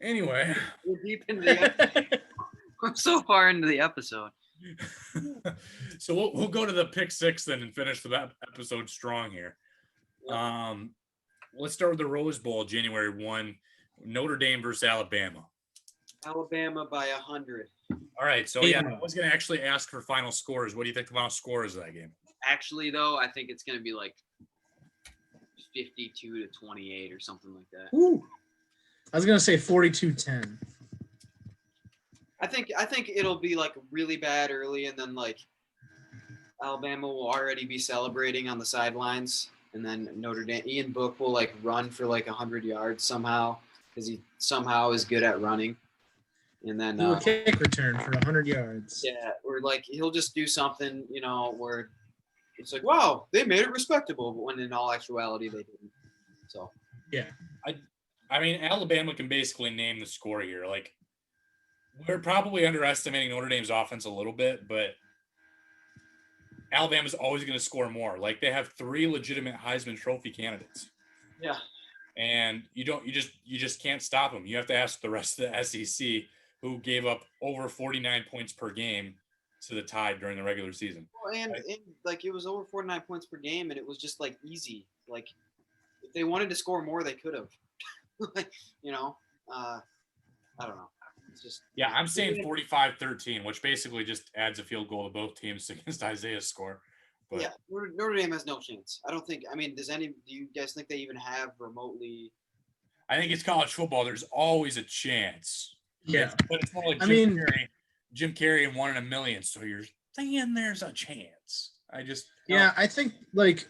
Anyway. We're deep into the episode. We're so far into the episode. So we'll go to the pick six then and finish the episode strong here. Yep. Let's start with the Rose Bowl, January 1, Notre Dame versus Alabama. Alabama by 100. All right, so I was going to actually ask for final scores. What do you think the final score is of that game? Actually, though, I think it's going to be like 52-28 or something like that. Ooh. I was going to say 42-10. I think it'll be like really bad early, and then like Alabama will already be celebrating on the sidelines, and then Notre Dame, Ian Book will like run for like 100 yards somehow because he somehow is good at running, and then do a kick return for 100 yards. Yeah, or like he'll just do something, where it's like, wow, they made it respectable, but when in all actuality they didn't. So yeah, I mean Alabama can basically name the score here, like. We're probably underestimating Notre Dame's offense a little bit, but Alabama's always going to score more. Like they have 3 legitimate Heisman Trophy candidates. Yeah. And you just can't stop them. You have to ask the rest of the SEC, who gave up over 49 points per game to the Tide during the regular season. Well, and like it was over 49 points per game, and it was just like easy. Like if they wanted to score more, they could have. I don't know. Just, I'm saying 45-13, which basically just adds a field goal to both teams against Isaiah's score. But, yeah, Notre Dame has no chance. I don't think. I mean, do you guys think they even have remotely? I think it's college football. There's always a chance. Yeah, but it's more like Jim Carrey in 1 in a million. So you're saying there's a chance. I think like.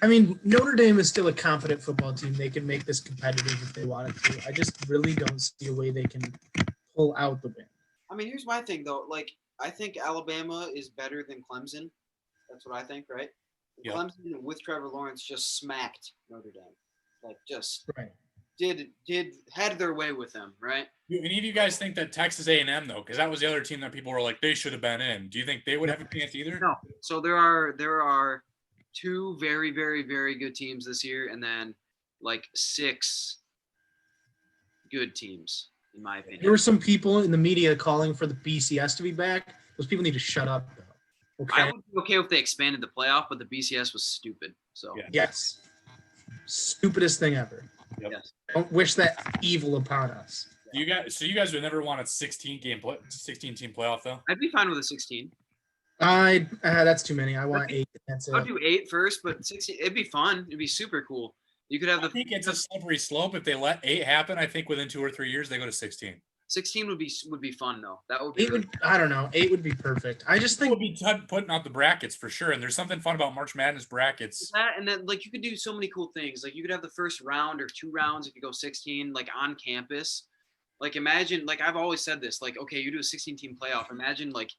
I mean, Notre Dame is still a confident football team. They can make this competitive if they wanted to. I just really don't see a way they can pull out the win. I mean, here's my thing, though. Like, I think Alabama is better than Clemson. That's what I think, right? Yep. Clemson with Trevor Lawrence just smacked Notre Dame. Like, just had their way with them, right? Do any of you guys think that Texas A&M, though, because that was the other team that people were like, they should have been in. Do you think they would have a chance either? No. So there are 2 very, very, very good teams this year, and then like 6 good teams, in my opinion. There were some people in the media calling for the BCS to be back. Those people need to shut up, though. Okay. I would be okay if they expanded the playoff, but the BCS was stupid. So yes, stupidest thing ever. Yep. Yes. Don't wish that evil upon us. You guys would never want a 16 team playoff, though. I'd be fine with a 16. That's too many. I want 8. That's it. I'll do 8 first, but 16. It'd be fun. It'd be super cool. You could have I think it's a slippery slope. If they let 8 happen, I think within 2 or 3 years they go to 16. 16 would be fun though. That would be. 8 would. I don't know. 8 would be perfect. I just think it would be putting out the brackets for sure. And there's something fun about March Madness brackets. That and then like you could do so many cool things. Like you could have the first round or 2 rounds if you go 16, like on campus. Like imagine, like I've always said this. Like okay, you do a 16-team playoff. Imagine like,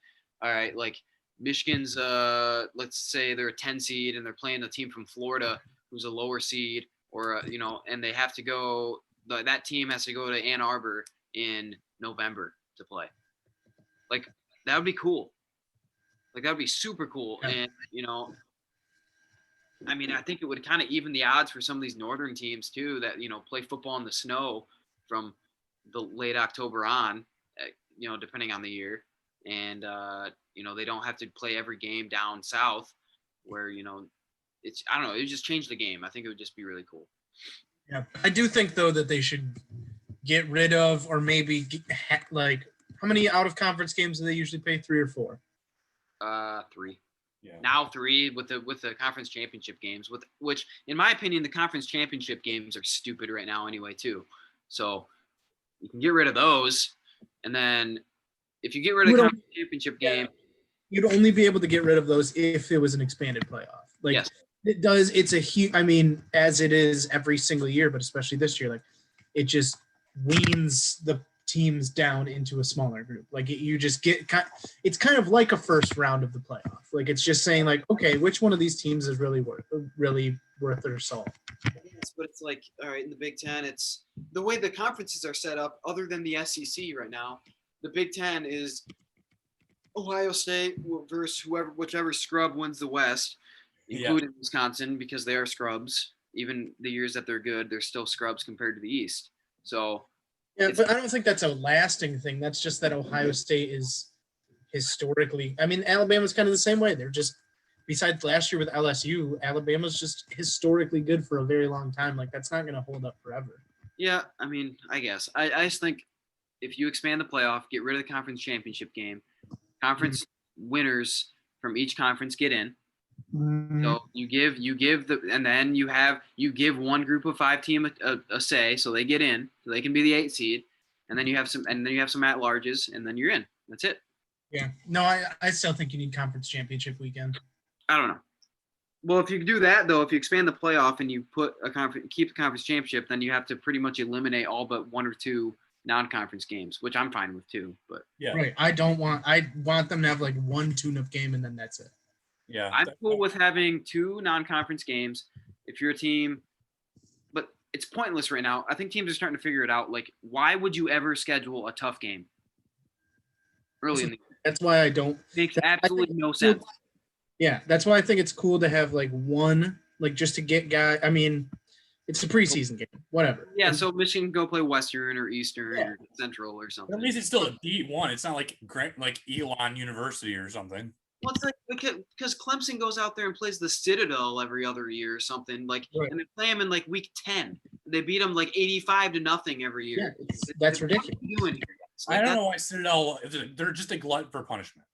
all right, like. Michigan's, let's say they're a 10 seed and they're playing a team from Florida who's a lower seed, or and they have to go. That team has to go to Ann Arbor in November to play. Like that would be cool. Like that would be super cool, and I mean, I think it would kind of even the odds for some of these northern teams too that play football in the snow from the late October on, depending on the year, and they don't have to play every game down south where, it's, I don't know, it would just change the game. I think it would just be really cool. Yeah. I do think, though, that they should get rid of or maybe how many out-of-conference games do they usually play, 3 or 4? 3. Yeah. Now 3 with the conference championship games, which, in my opinion, the conference championship games are stupid right now anyway, too. So you can get rid of those, and then if you get rid of the conference championship game, you'd only be able to get rid of those if it was an expanded playoff. Like yes. It does. It's a huge. I mean, as it is every single year, but especially this year, like it just weans the teams down into a smaller group. Like you just get. It's kind of like a first round of the playoff. Like it's just saying, like, okay, which one of these teams is really worth their salt? Yes, but it's like, all right, in the Big Ten, it's the way the conferences are set up. Other than the SEC right now, the Big Ten is Ohio State versus whichever scrub wins the West, including Wisconsin, because they are scrubs. Even the years that they're good, they're still scrubs compared to the East. So Yeah, but I don't think that's a lasting thing. That's just that Ohio State is historically. I mean, Alabama's kind of the same way. They're just besides last year with LSU, Alabama's just historically good for a very long time. Like that's not going to hold up forever. Yeah, I mean, I guess. I just think if you expand the playoff, get rid of the conference championship game, conference winners from each conference get in. So you give and then you give one group of 5 team a say, so they get in, so they can be the 8 seed, and then you have some at larges, and then you're in. That's it. Yeah. No, I still think you need conference championship weekend. I don't know. Well, if you do that though, if you expand the playoff and you put keep the conference championship, then you have to pretty much eliminate all but 1 or 2 non-conference games, which I'm fine with too. But Yeah. Right. I want them to have like one tune-up game and then that's it. Yeah. I'm cool with having 2 non-conference games if you're a team, but it's pointless right now. I think teams are starting to figure it out. Like, why would you ever schedule a tough game early in the year? That's why I don't. Makes absolutely no sense. Yeah, that's why I think it's cool to have like one, like just to get guy. I mean, it's a preseason game, whatever. Yeah, so Michigan can go play Western or Eastern Yeah. or Central or something. At least it's still a D1. It's not like Elon University or something. Well, it's like because Clemson goes out there and plays the Citadel every other year or something, like, Right. and they play them in like week 10. They beat them like 85-0 every year. Yeah, that's ridiculous. What are you doing here, guys? I don't know why Citadel. They're just a glut for punishment.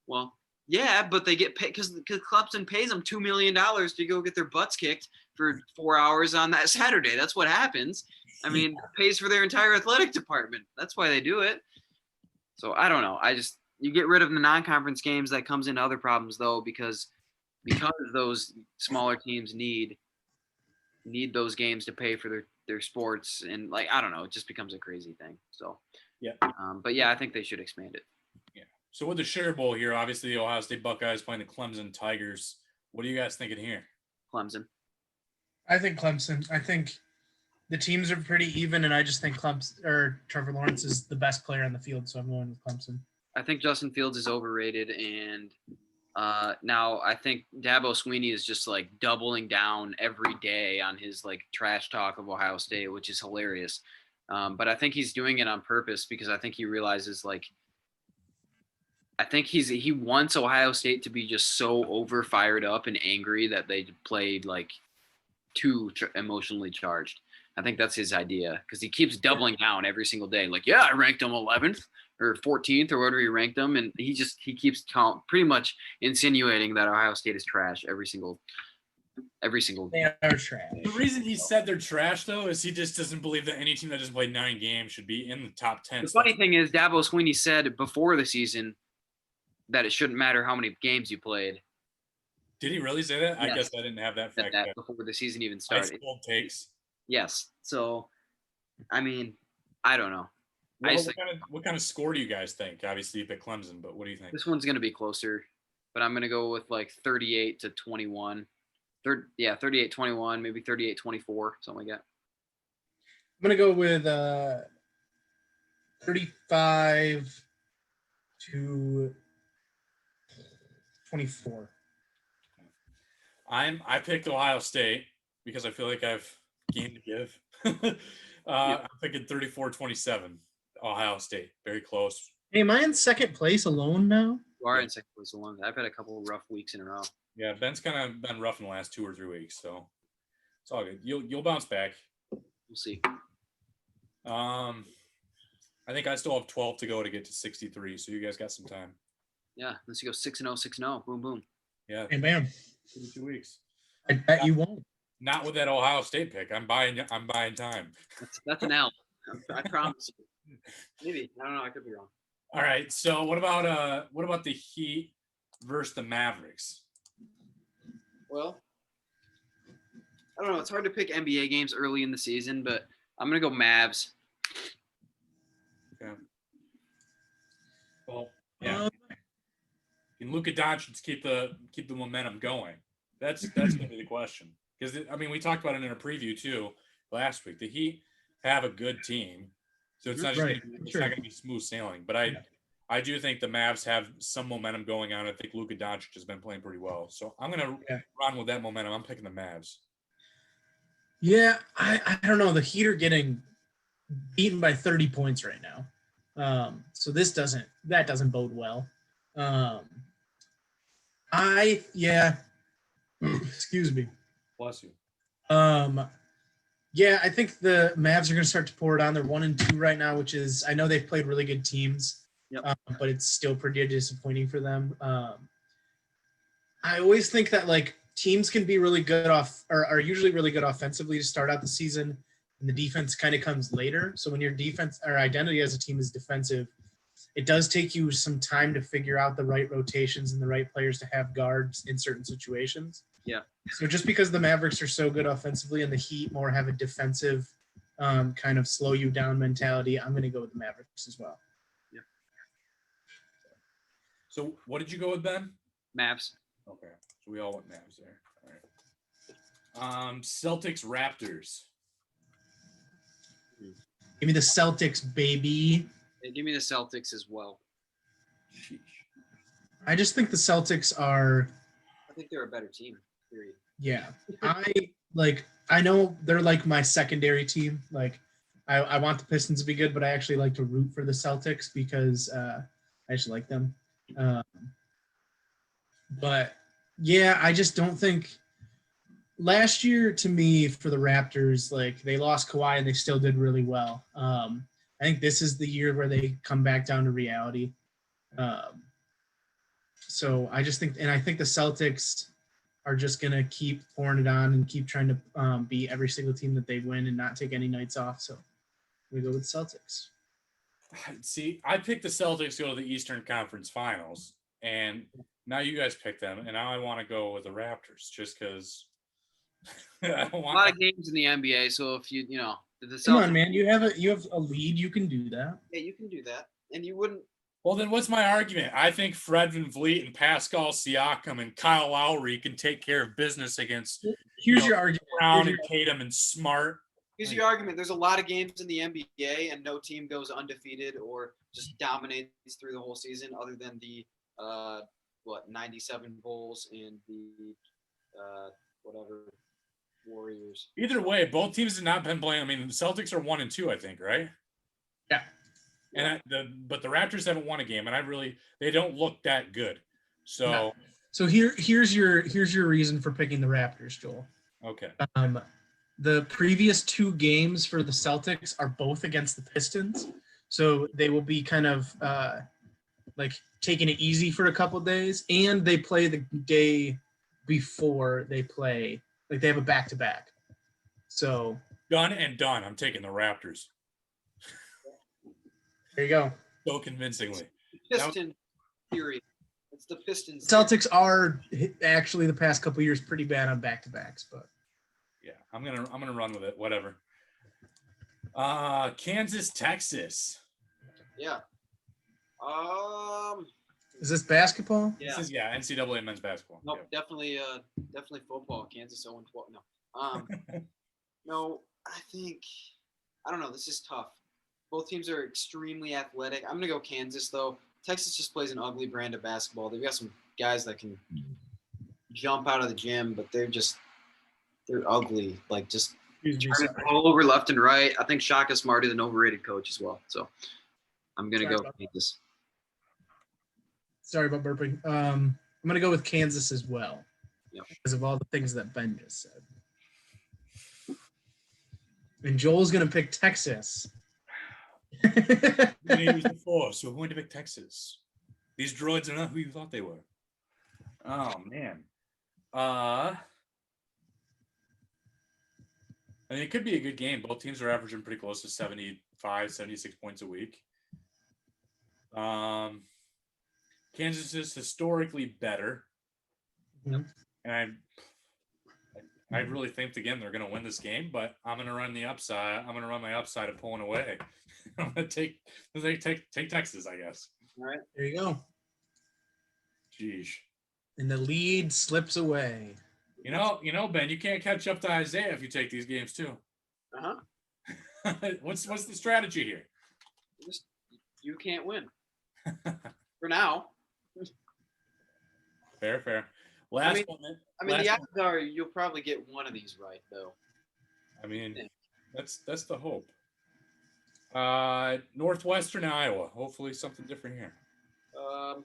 Well, yeah, but they get paid because Clemson pays them $2 million to go get their butts kicked for 4 hours on that Saturday. That's what happens. I mean, it pays for their entire athletic department. That's why they do it. So I don't know. You get rid of the non-conference games, that comes into other problems though, because those smaller teams need those games to pay for their sports, and like I don't know, it just becomes a crazy thing. So yeah, but yeah, I think they should expand it. Yeah. So with the Sugar Bowl here, obviously the Ohio State Buckeyes playing the Clemson Tigers. What are you guys thinking here? Clemson. I think Clemson. I think the teams are pretty even, and I just think Trevor Lawrence is the best player on the field, so I'm going with Clemson. I think Justin Fields is overrated, and now I think Dabo Swinney is just like doubling down every day on his like trash talk of Ohio State, which is hilarious. But I think he's doing it on purpose because I think he realizes I think he wants Ohio State to be just so over fired up and angry that they played like too emotionally charged. I think that's his idea because he keeps doubling down every single day. Like, yeah, I ranked him 11th or 14th or whatever he ranked them. And he keeps pretty much insinuating that Ohio State is trash every single. They are trash. The reason he said they're trash though is he just doesn't believe that any team that doesn't play 9 games should be in the top 10. The funny thing is Dabo Swinney said before the season that it shouldn't matter how many games you played. Did he really say that? Yes. I guess I didn't have that fact. That before the season even started. Ice cold takes. Yes. So, I mean, I don't know. What kind of score do you guys think? Obviously, you pick Clemson, but what do you think? This one's going to be closer, but I'm going to go with like 38-21. 38-21, maybe 38-24, something like that. I'm going to go with 35-24. I picked Ohio State because I feel like I've game to give. I'm thinking 34-27, Ohio State. Very close. Hey, am I in second place alone now? You are in second place alone. I've had a couple of rough weeks in a row. Yeah, Ben's kind of been rough in the last 2 or 3 weeks, so it's all good. You'll bounce back. We'll see. I think I still have 12 to go to get to 63, so you guys got some time. Yeah, unless you go 6-0, 6-0. Boom, boom. Yeah. Hey, bam. 2 weeks. I bet you won't. Not with that Ohio State pick. I'm buying time. That's an L. I promise you. Maybe. I don't know. I could be wrong. All right. So what about the Heat versus the Mavericks? Well, I don't know. It's hard to pick NBA games early in the season, but I'm gonna go Mavs. Okay. Well, yeah. Can Luka Doncic keep the momentum going? That's gonna be the question. Because we talked about it in our preview too last week. The Heat have a good team, so it's not just not going to be smooth sailing. But I do think the Mavs have some momentum going on. I think Luka Doncic has been playing pretty well, so I'm going to run with that momentum. I'm picking the Mavs. Yeah, I don't know. The Heat are getting beaten by 30 points right now. So that doesn't bode well. Excuse me. Bless you. Yeah, I think the Mavs are going to start to pour it on. They're 1-2 right now, which is, I know they've played really good teams, but it's still pretty disappointing for them. I always think that like teams can be really good are usually really good offensively to start out the season, and the defense kind of comes later. So when your defense or identity as a team is defensive, it does take you some time to figure out the right rotations and the right players to have guards in certain situations. Yeah. So just because the Mavericks are so good offensively and the Heat more have a defensive kind of slow you down mentality, I'm going to go with the Mavericks as well. Yeah. So what did you go with, Ben? Mavs. Okay. So we all went Mavs there. All right. Celtics Raptors. Give me the Celtics, baby. Yeah, give me the Celtics as well. Sheesh. I just think the Celtics are. I think they're a better team. Period. Yeah, I know they're like my secondary team. Like, I want the Pistons to be good, but I actually like to root for the Celtics because I actually like them. But yeah, I just don't think last year to me for the Raptors, like they lost Kawhi and they still did really well. I think this is the year where they come back down to reality. So I just think, and I think the Celtics are just going to keep pouring it on and keep trying to beat every single team that they win and not take any nights off. So we go with Celtics. See, I picked the Celtics to go to the Eastern Conference Finals, and now you guys picked them, and now I want to go with the Raptors just because I don't want a lot of games in the NBA, so if the Celtics, come on, man, you have a lead, you can do that. Yeah, you can do that, and you wouldn't. Well, then what's my argument? I think Fred VanVleet and Pascal Siakam and Kyle Lowry can take care of business against Here's your argument. Brown and Tatum and Smart. Here's your argument. There's a lot of games in the NBA, and no team goes undefeated or just dominates through the whole season, other than the 97 Bulls and the whatever Warriors. Either way, both teams have not been playing. I mean, the Celtics are 1-2, I think, right? Yeah. And but the Raptors haven't won a game, and they don't look that good. So, no. So here's your reason for picking the Raptors, Joel. Okay. The previous two games for the Celtics are both against the Pistons, so they will be kind of like taking it easy for a couple of days, and they play the day before they play. Like they have a back-to-back. So done and done. I'm taking the Raptors. There you go. So convincingly. Piston theory. It's the Pistons. Celtics are actually the past couple of years pretty bad on back-to-backs, but yeah, I'm gonna run with it. Whatever. Kansas, Texas. Yeah. Is this basketball? Yeah. This is NCAA men's basketball. Nope, Yeah. definitely football. Kansas 0-12. No. No, I don't know. This is tough. Both teams are extremely athletic. I'm gonna go Kansas though. Texas just plays an ugly brand of basketball. They've got some guys that can jump out of the gym, but they're ugly. Like just turning all over left and right. I think Shaka's smarter than overrated coach as well. So I'm gonna go Kansas. Sorry about burping. I'm gonna go with Kansas as well. Yep. Because of all the things that Ben just said. And Joel's gonna pick Texas. We're going to use the Force. We're going to pick Texas. These droids are not who you thought they were. Oh man. I mean, it could be a good game. Both teams are averaging pretty close to 75, 76 points a week. Kansas is historically better. Yep. And I really think, again, they're going to win this game, but I'm going to run the upside. I'm going to run my upside of pulling away. I'm going to take Texas, I guess. All right. There you go. Jeez. And the lead slips away. You know, Ben, you can't catch up to Isaiah if you take these games too. Uh-huh. What's the strategy here? You can't win. For now. Fair. Last one. The odds are you'll probably get one of these right, though. I mean, that's the hope. Northwestern Iowa. Hopefully something different here. Um,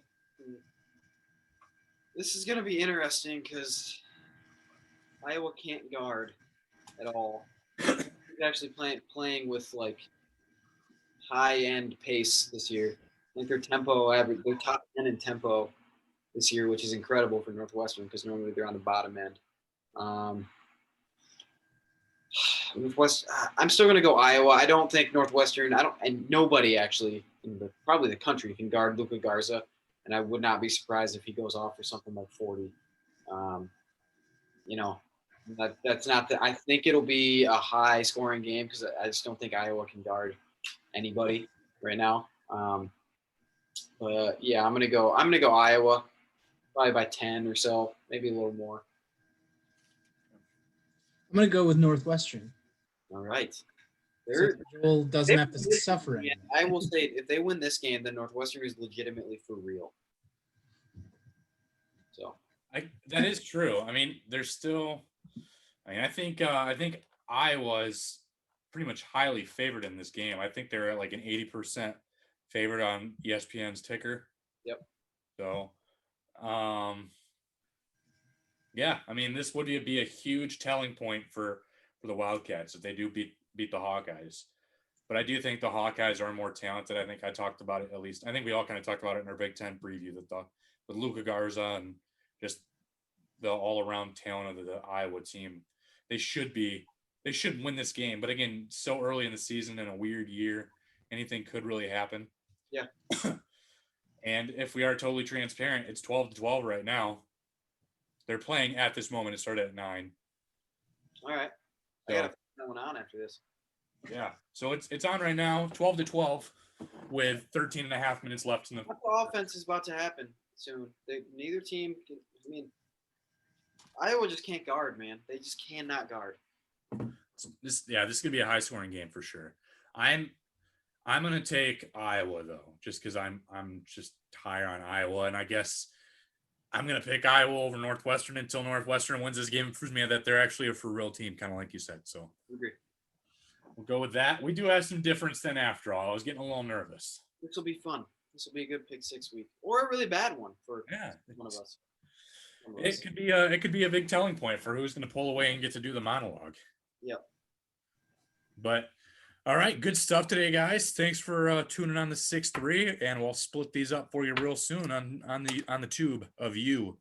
this is gonna be interesting because Iowa can't guard at all. He's actually playing with like high end pace this year. I think their tempo average, they're top 10 in tempo this year, which is incredible for Northwestern because normally they're on the bottom end. I'm still going to go Iowa. I don't think Northwestern. And nobody actually in probably the country can guard Luka Garza, and I would not be surprised if he goes off for something like 40. You know, that's not the. I think it'll be a high scoring game because I just don't think Iowa can guard anybody right now. But yeah, I'm gonna go Iowa, probably by 10 or so, maybe a little more. I'm going to go with Northwestern. All right. So Joel doesn't have to suffer anymore. anymore. I will say, if they win this game, then Northwestern is legitimately for real. So that is true. I mean, there's still. I think Iowa's pretty much highly favored in this game. I think they're at like an 80% favorite on ESPN's ticker. Yep. So, yeah, I mean, this would be a huge telling point for the Wildcats if they do beat the Hawkeyes. But I do think the Hawkeyes are more talented. I think I talked about it at least. I think we all kind of talked about it in our Big Ten preview with Luka Garza and just the all-around talent of the Iowa team. They should win this game. But again, so early in the season in a weird year, anything could really happen. Yeah. And if we are totally transparent, it's 12-12 right now. They're playing at this moment. It started at 9. All right. I got to put that one on after this. Yeah. So it's on right now, 12-12, with 13 and a half minutes left in the offense is about to happen soon. Neither team can, I mean, Iowa just can't guard, man. They just cannot guard. This is gonna be a high scoring game for sure. I'm gonna take Iowa though, just because I'm just higher on Iowa, and I guess I'm gonna pick Iowa over Northwestern until Northwestern wins this game and proves me that they're actually a for real team, kind of like you said. So agree. We'll go with that. We do have some difference then after all. I was getting a little nervous. This will be fun. This will be a good pick 6 week, or a really bad one for one of us. It could be a big telling point for who's going to pull away and get to do the monologue. Yep. But all right, good stuff today, guys. Thanks for tuning on the 6-3, and we'll split these up for you real soon on the tube of you.